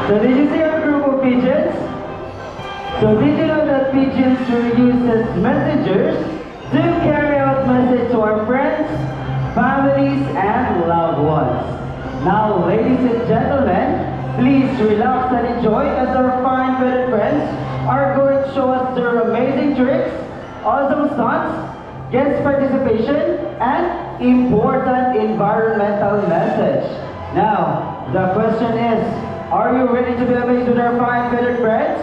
So did you see our group of pigeons? So did you know that pigeons were used as messengers to carry out message to our friends, families, and loved ones? Now, ladies and gentlemen, please relax and enjoy as our fine feathered friends are going to show us their amazing tricks, awesome stunts, guest participation, and important environmental message. Now, the question is, are you ready to be amazed with our fine feathered friends?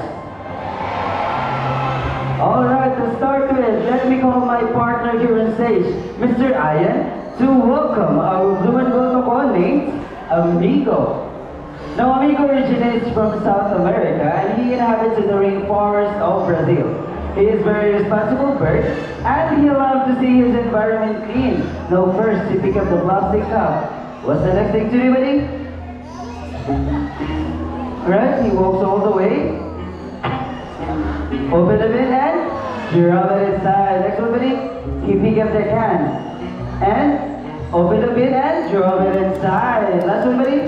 Alright, to start with, let me call my partner here on stage, Mr. Ian, to welcome our blue and gold macaw named Amigo. Now, Amigo originates from South America and he inhabits in the rainforest of Brazil. He is a very responsible bird and he loves to see his environment clean. Now, first, he pick up the plastic cup. What's the next thing to do, buddy? Right, he walks all the way. Open the bin and drop it inside. Next one, buddy. He pick up the can and open the bin and drop it inside. Last one, buddy.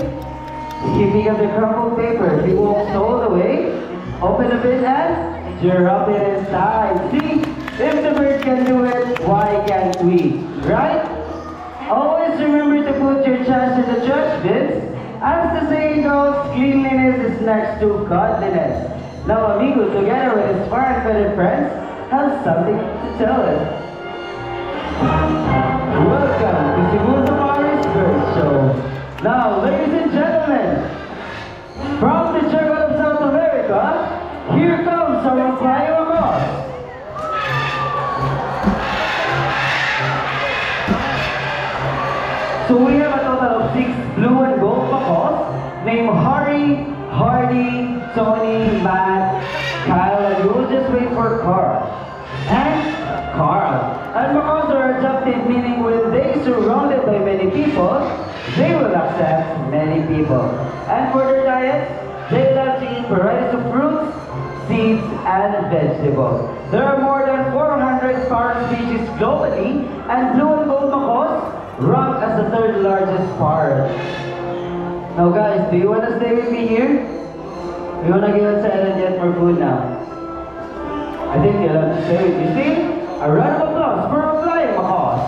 He pick up the crumpled paper. He walks all the way. Open the bin and drop it inside. See, if the bird can do it, why can't we? Right? Always remember to put your trash in the trash bins. As the saying goes, cleanliness is next to godliness. Now, Amigo, together with his fine feathered friends, has something to tell us. Welcome to Cebu Safari's Bird Show. Now, ladies and gentlemen, from the jungle of South America, here comes our flying macaws. So we have a total of 6 blue and gold macaws named Harry, Hardy, Tony, Matt, Kyle, and you will just wait for Carl. And Carl. And macaws are adaptive, meaning when they surrounded by many people, they will accept many people. And for their diet, they love to eat varieties of fruits, seeds, and vegetables. There are more than 400 parrot species globally, and blue and gold macaws rank as the 3rd largest parrot. Now guys, do you want to stay with me here? You want to get outside and get more food now? I think you'll have to stay with me. See? A round of applause for our flying macaws.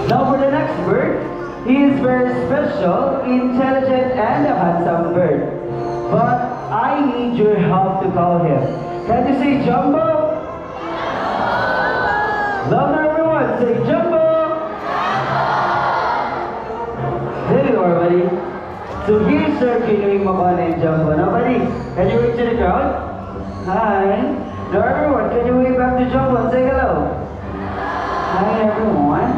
Now for the next bird, he is very special, intelligent, and a handsome bird. But I need your help to call him. Can you say Jumbo? Louder everyone, say Jumbo! There you are, buddy. So here's our canoeing macaw named Jumbo. Now, buddy, can you wave to the crowd? Hi. Now, everyone, can you wave back to Jumbo and say hello? Hi, everyone.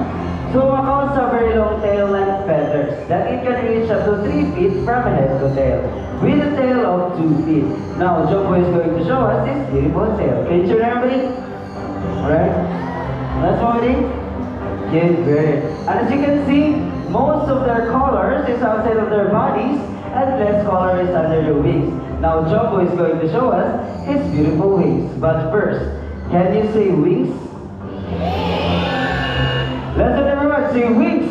So, macaws have very long tail and feathers that it can reach up to 3 feet from head to tail, with a tail of 2 feet. Now, Jumbo is going to show us this beautiful tail. Can you remember it? Alright. Last one, buddy. Good bird. And as you can see, most of their colors is outside of their bodies and less color is under their wings. Now Jumbo is going to show us his beautiful wings. But first, can you say wings? Let's everyone say wings.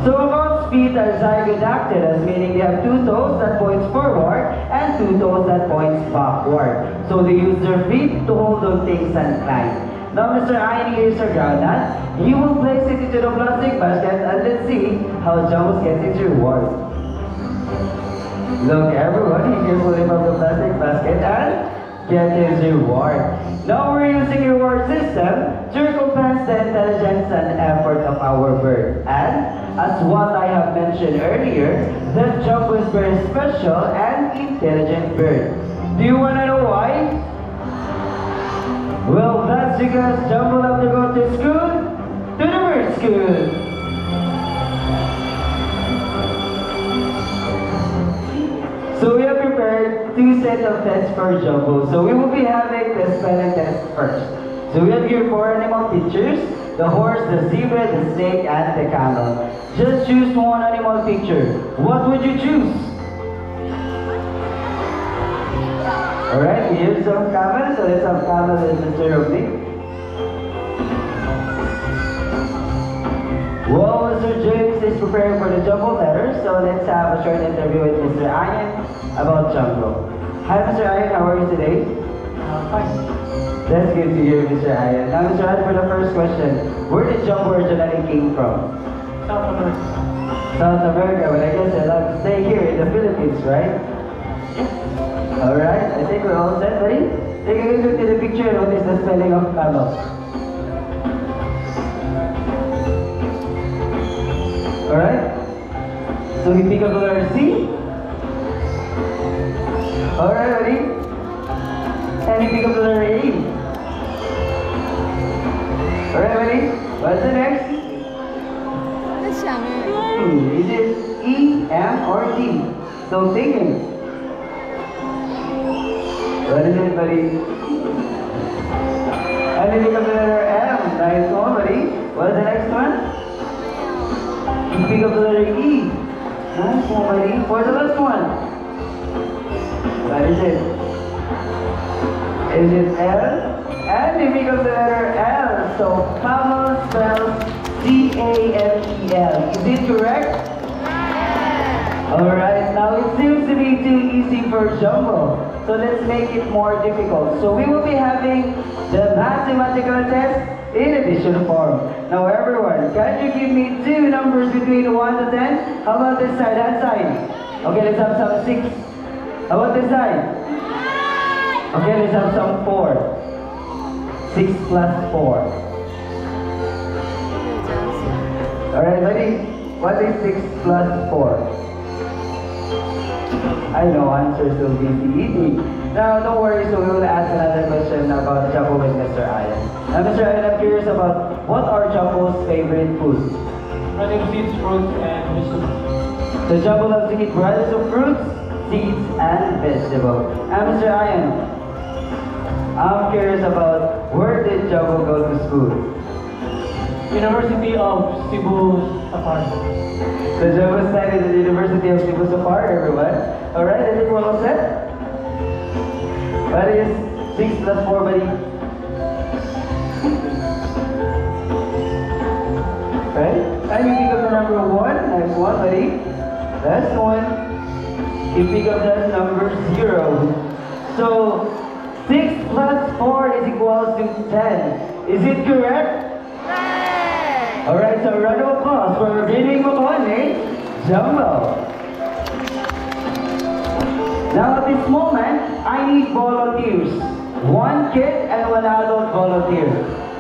So macaws' feet are zygodactylous, meaning they have 2 toes that points forward and 2 toes that points backward. So they use their feet to hold on things and climb. Now Mr. Ian here is our groundnut. He will place it into the plastic basket and let's see how Jumbo gets his reward. Look everyone, he can pull him out the plastic basket and get his reward. Now we're using reward system to recompense the intelligence and effort of our bird. And as what I have mentioned earlier, that Jumbo is very special and intelligent bird. Do you want to know why? Well, that's because Jumbo loves to go to school, to the bird school. So we have prepared 2 sets of tests for Jumbo. So we will be having the spelling test first. So we have here 4 animal pictures: the horse, the zebra, the snake, and the camel. Just choose one animal picture. What would you choose? Alright, we have some camel, so let's have camel and Mr. Robley. Well, Mr. James is preparing for the jumbo letters, so let's have a short interview with Mr. Ian about jumbo. Hi, Mr. Ian, how are you today? Fine. That's good to hear, Mr. Ian. Now, Mr. Ian, for the first question, where did jumbo originally came from? South America. South America, but I guess I'd like to stay here in the Philippines, right? Alright, I think we're all set, buddy. Take a good look at the picture and notice the spelling of camel. Alright? So you pick up the letter C. Alright, buddy. And you pick up the letter E. Alright, buddy. What's the next? Is it E, M, or D? So thinking. What is it, buddy? And then you pick up the letter M. Nice one, buddy. What's the next one? You pick up the letter E. Nice one, buddy. For the last one. What is it? Is it L? And you pick up the letter L. So camel spells C-A-M-E-L. Is it correct? Alright, now it seems to be too easy for jumbo. So let's make it more difficult. So we will be having the mathematical test in addition form. Now everyone, can you give me two numbers between 1 to 10? How about this side, that side? Okay, let's have some 6. How about this side? Okay, let's have some 4. 6 plus 4. Alright, buddy, what is 6 plus 4? I know, answers will be easy. Now, don't worry, so we will ask another question about Jumbo with Mr. Ian. Now, Mr. Ian, I'm curious about what are Jumbo's favorite foods? Running seeds, fruits, and vegetables. So Jumbo loves to eat varieties of fruits, seeds, and vegetables. And Mr. Ian, I'm curious about where did Jumbo go to school? University of Cebu Safari. So Jumbo studied at the University of Cebu Safari, everyone. Alright, I think we're all set. What is 6 plus 4, buddy? Right? And you pick up the number 1. Nice one, buddy. Last one. You pick up the number 0. So 6 plus 4 is equals to 10. Is it correct? Alright, so round of applause for Reading Makone, Jumbo. Now at this moment, I need volunteers. 1 kid and 1 adult volunteer.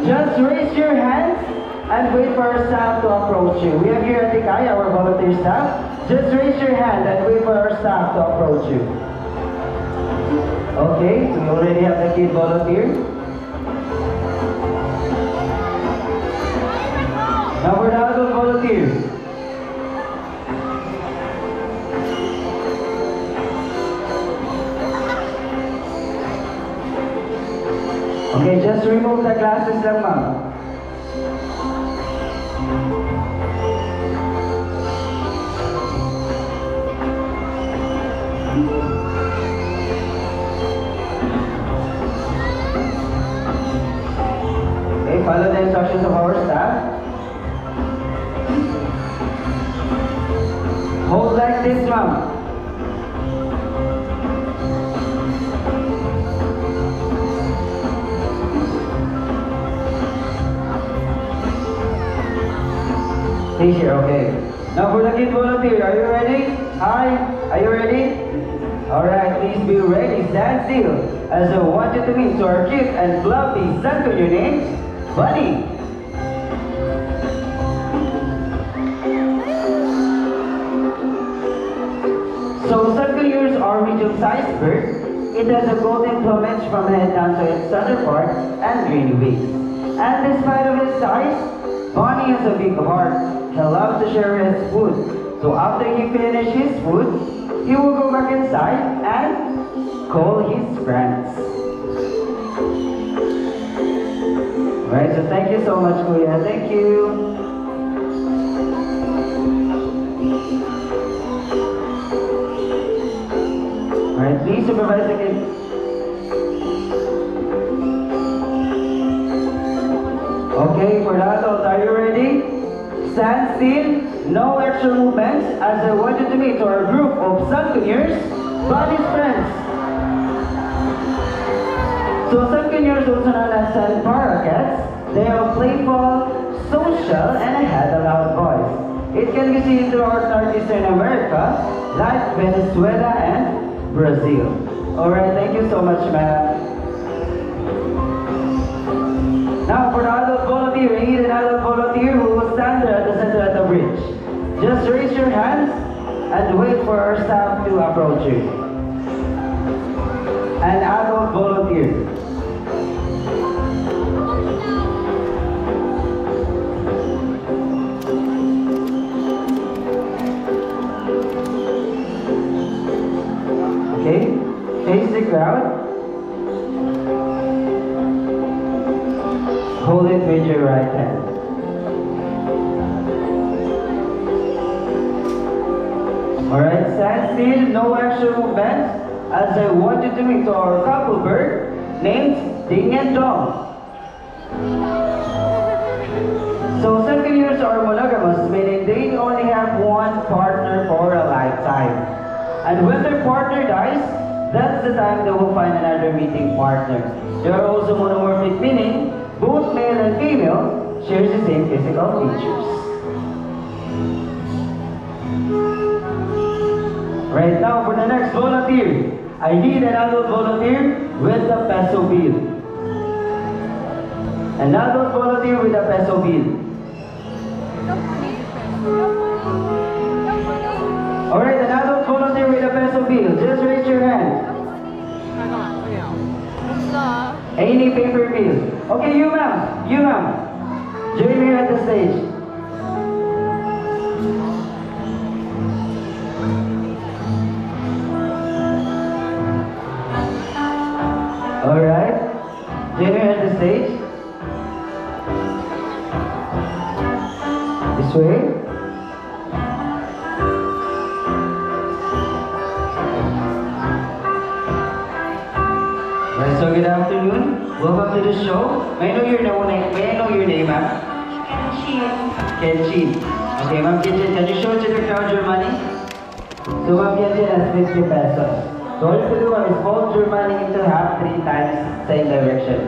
Just raise your hands and wait for our staff to approach you. We have here at Tikay, our volunteer staff. Just raise your hand and wait for our staff to approach you. Okay, so we already have the kid volunteer. Now for the adult volunteer. Okay, just remove the glasses lang, ma'am. Okay, follow the instructions of our staff. Hold like this, ma'am. Teacher, okay. Now for the kid volunteer, are you ready? Hi, are you ready? Alright, please be ready. Stand still as I want you to meet to our cute and fluffy son to your name, Bunny. So Suncoyours are medium-sized bird. It has a golden plumage from head down to its underpart and green wings. And despite of its size, Bonnie has a big heart. He loves to share his food. So after he finishes his food, he will go back inside and call his friends. Alright, so thank you so much, Kuya. Thank you. Alright, please supervise the kid. Okay, for the adults, are you ready? stand still, no extra movements, as I want you to meet our group of Sancunyers, Buddy's friends. So Sancunyers, also known as San Parakeets, they are playful, social, and have a loud voice. It can be seen throughout Northeastern America, like Venezuela and Brazil. Alright, thank you so much, ma'am. Now for the adult volunteer, we need an adult volunteer who will stand there at the center of the bridge. Just raise your hands and wait for our staff to approach you. An adult volunteer. Okay, face the crowd. Hold it with your right hand. Alright, stand still, no extra movements, as I want you to meet our couple bird named Ding and Dong. So Sancunyers are monogamous, meaning they only have one partner for a lifetime. And when their partner dies, that's the time they will find another meeting partner. They are also monomorphic, meaning both male and female share the same physical features. Right now, for the next volunteer, I need an adult volunteer with a peso bill. An adult volunteer with a peso bill. Alright, an adult volunteer with a peso bill. Just raise your hand. Any paper bill. Okay, you ma'am. You ma'am. Join me at the stage. Alright. Join me at the stage. This way. Right, so good afternoon. Welcome to the show. May I know your name? May I know your name, ma'am? Kenshin. Okay, ma'am Kenshin, can you show to the crowd your money? So ma'am Kenshin has 50 pesos. So all you have to do, ma'am, is fold your money into half 3 times, same direction.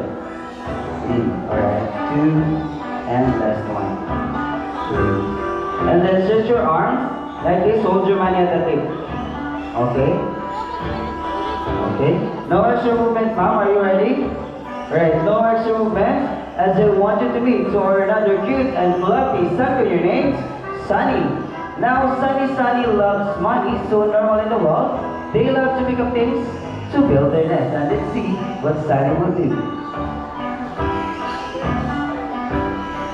Alright, 2, and last one. 2. And then stretch your arms like this, hold your money at the tip. Okay? Okay? No extra movement, ma'am. Are you ready? Right, no extra movement. As I want you to meet to our another cute and fluffy Sancunyr named Sunny. Now, Sunny loves money, so normal in the world. They love to pick up things to build their nest. And let's see what Sunny will do.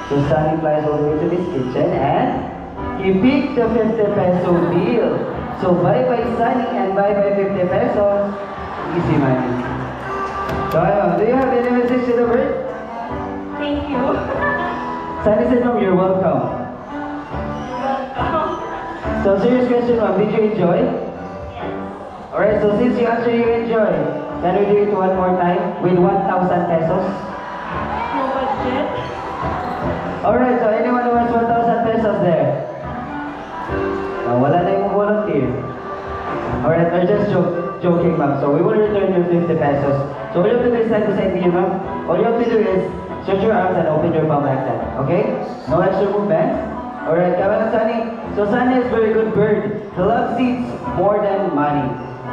So Sunny flies all the way to this kitchen and he picked the 50 peso bill. So bye-bye Sunny and bye-bye 50 pesos. Easy money. So do you have any message to the bird? Thank you. Sunny said, "Ma'am, you're welcome." So serious question, ma'am, did you enjoy? Yes. Alright, so since you answered you enjoy, can we do it one more time with 1,000 pesos? No budget. Alright, so anyone who has 1,000 pesos there? Wala na yung volunteer. Alright, we're just joking, ma'am. So we will return your 50 pesos. So all you have to do is side to side here, ma'am. All you have to do is stretch your arms and open your palm like that. Okay? No extra movement. Alright, come on, Sunny. So Sunny is a very good bird. He loves seeds more than money.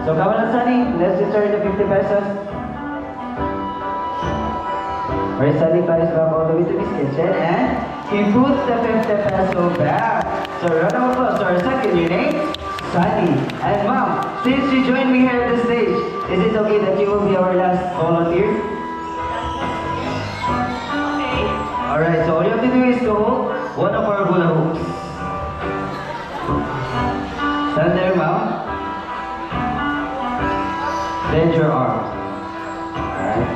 So come on, Sunny. Let's return the 50 pesos. Alright, Sunny flies back all the way to his kitchen and he puts the 50 peso back. So round of applause to our Sancunyr name, Sunny. And ma'am, since you joined me here at the stage, is it okay that you will be our last volunteer? Okay. Alright, so all you have to do is to hold one of our hula hoops. Stand there, ma'am. Bend your arms. Alright,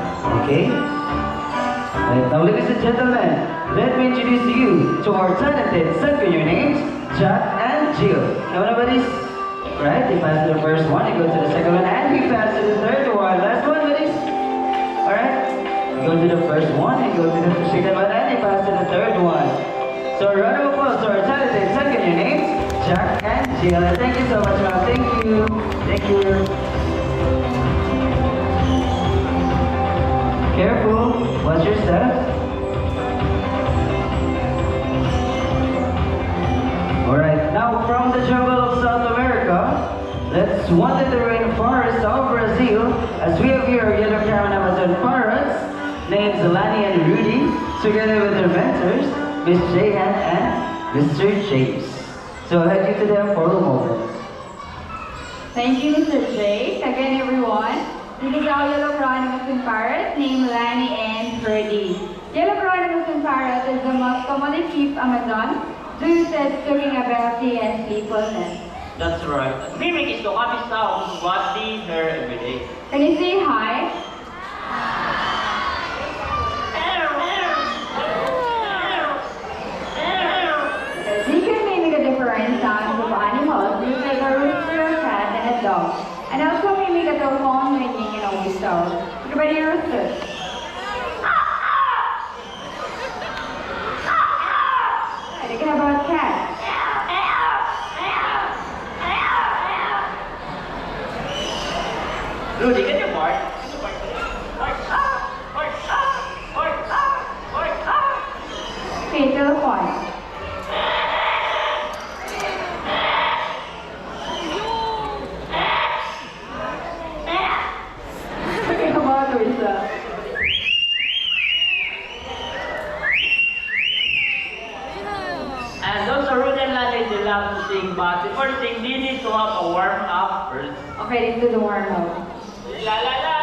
okay. Right, now ladies and gentlemen, let me introduce you to our talented Sancunyr names, Jack and Jill. Come on, buddies. Right, he passed the first one, he goes to the second one, and he passed to the third one. Last one, buddies. Alright, he goes to the first one, he goes to the second one, and he passed to the third one. So a round of applause to our Jack and Jill. And thank you so much, ma'am. Thank you. Thank you. Careful. Watch your steps. Alright, now from the jungle of South America, let's wander the rainforest of Brazil as we have here yellow crown Amazon parrots named Zelani and Rudy, together with their mentors, Miss Jahan and Mr. James. So I'll head you to them for a moment. Thank you, Mr. J. Again, everyone. This is our yellow crown Amazon parrot named Lani and Freddy. Yellow crown Amazon parrot is the most commonly kept Amazon due to its talking ability and playfulness. That's right. Mimic is the happy sound whose body her every day. Can you say hi? You can mimic a different sounds of animals, just like a rooster, a cat, and a dog. And also mimic a telephone ringing and a whistle. Look about your rooster. Thinking about cat. Rudy, can you bark? Okay, telephone. Okay, about whistle. And those are Rudy and Lani, they love to sing, but before they sing, they need to have a warm up first. Okay, let's do the warm up. La la la.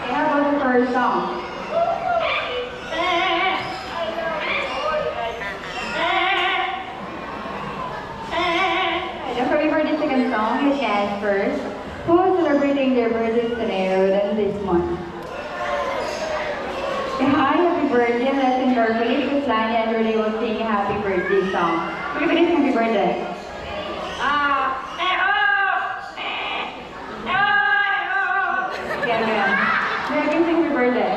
Okay, how about the first song? Don't forget for the second song, you can first. Who is celebrating their birthdays today or than this month? Say hi, happy birthday, and listen carefully because Lani and Rudy will sing a happy birthday song. Look at this happy birthday. Yeah. May I can sing happy birthday?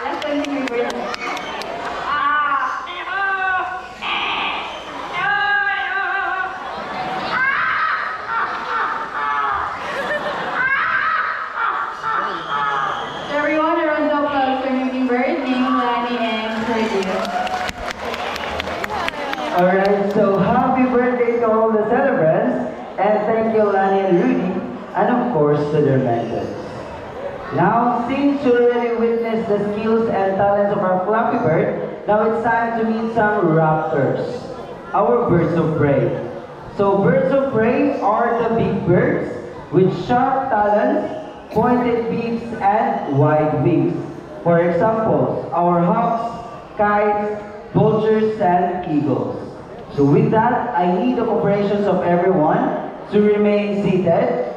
Let's sing happy birthday. So everyone, a round of applause for Hummingbird, named Lani and Freddie. Alright, so happy birthday to all the celebrants, and thank you Lani and Rudy, and of course to their mentors. Now, since you already witnessed the skills and talents of our Flappy Bird, now it's time to meet some raptors, our birds of prey. So birds of prey are the big birds with sharp talons, pointed beaks, and wide wings. For examples, our hawks, kites, vultures, and eagles. So with that, I need the cooperation of everyone to remain seated.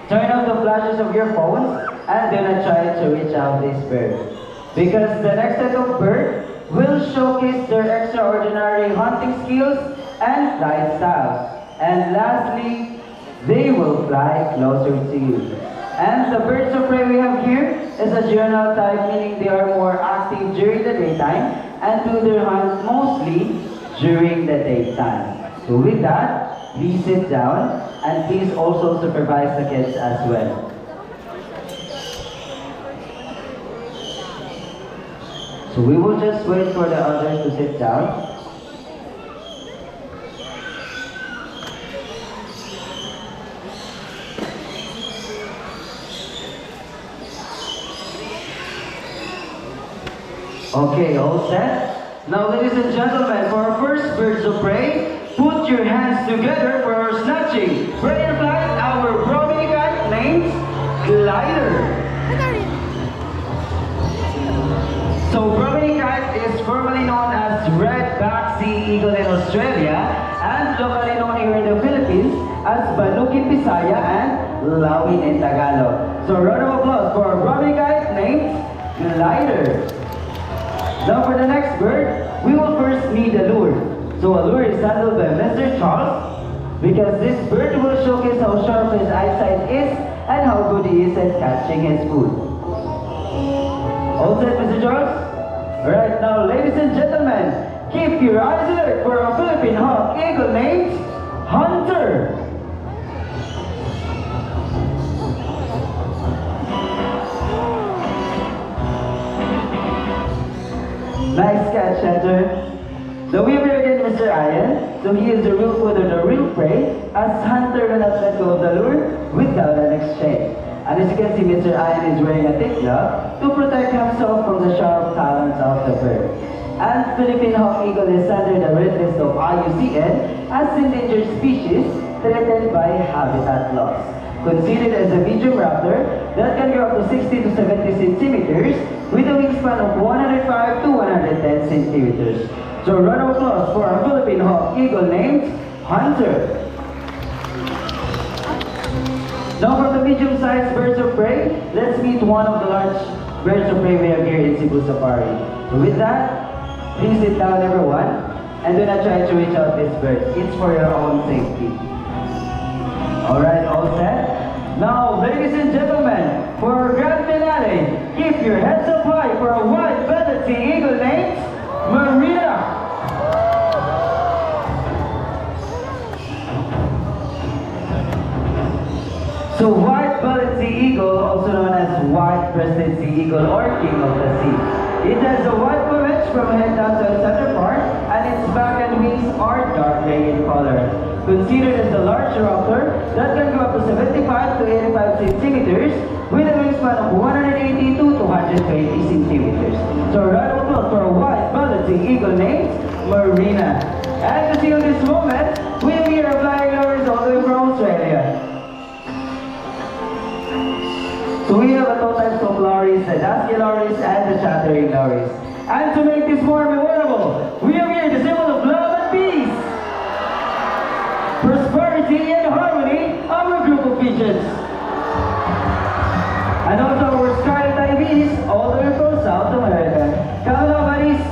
Turn on the flashes of your phones and do not try to reach out this bird. Because the next set of bird will showcase their extraordinary hunting skills and flight styles. And lastly, they will fly closer to you. And the birds of prey we have here is a diurnal type, meaning they are more active during the daytime and do their hunt mostly during the daytime. So with that, please sit down and please also supervise the kids as well. So we will just wait for the others to sit down. Okay, all set? Now ladies and gentlemen, for our first birds of prey, put your hands together for our snatching. Ready to fly, our Bromine kite named Glider. So Bromine kite is formerly known as red-backed sea eagle in Australia and locally known here in the Philippines as Banuk in Bisaya and Lawin in Tagalog. So a round of applause for our Bromine kite named Glider. Now for the next bird, we will first need a lure. So a lure is handled by Mr. Charles. because this bird will showcase how sharp his eyesight is and how good he is at catching his food. All set, Mr. Charles? Alright, now ladies and gentlemen, keep your eyes alert for a Philippine hawk eagle named Hunter. Nice catch, Hunter. So we will again, Mr. Ian. So he is the real food or the real prey, as Hunter will not let go of the lure without an exchange. And as you can see, Mr. Ian is wearing a thick glove to protect himself from the sharp talons of the bird. And Philippine hawk eagle is under the red list of IUCN as endangered species threatened by habitat loss. Considered as a medium raptor that can grow up to 60 to 70 centimeters with a wingspan of 105 to 110 centimeters. So a round of applause for our Philippine hawk eagle named Hunter. Now from the medium-sized birds of prey, let's meet one of the large birds of prey we have here in Cebu Safari. So with that, please sit down everyone, and do not try to reach out this bird. It's for your own safety. Alright, all set? Now, ladies and gentlemen, for our grand finale, keep your heads up high for a white-bellied sea eagle named Marina. So white-bellied sea eagle, also known as white-breasted sea eagle or king of the sea. It has a white plumage from head down to its center part, and its back and wings are dark gray in color. Considered as the large raptor that can grow up to 75 to 85 centimeters with a wingspan of 180 to 220 centimeters. So a round of applause for a white-bellied sea eagle named Marina. And to see on this moment, we have here flying lowers all the way from Australia. So we have a two types of lorries, the dusky lorries and the chattering lorries. And to make this more memorable, we have here the symbol of love and peace, prosperity and harmony, our group of pigeons. And also our scarlet ibis, all the way from South America. Come on, buddies.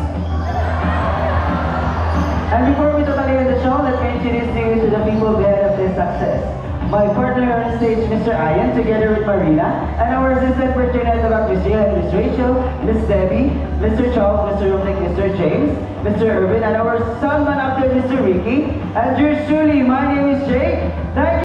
And before we totally end the show, let me introduce you to the people behind of this success. My partner on stage, Mr. Ian, together with Marina, and our assistant for Trinidad and Miss Jill and Miss Rachel, Miss Debbie, Mr. Charles, Mr. Rumlik, Mr. James, Mr. Irvin, and our soundman actor, Mr. Ricky. And yours truly, my name is Jake. Thank you.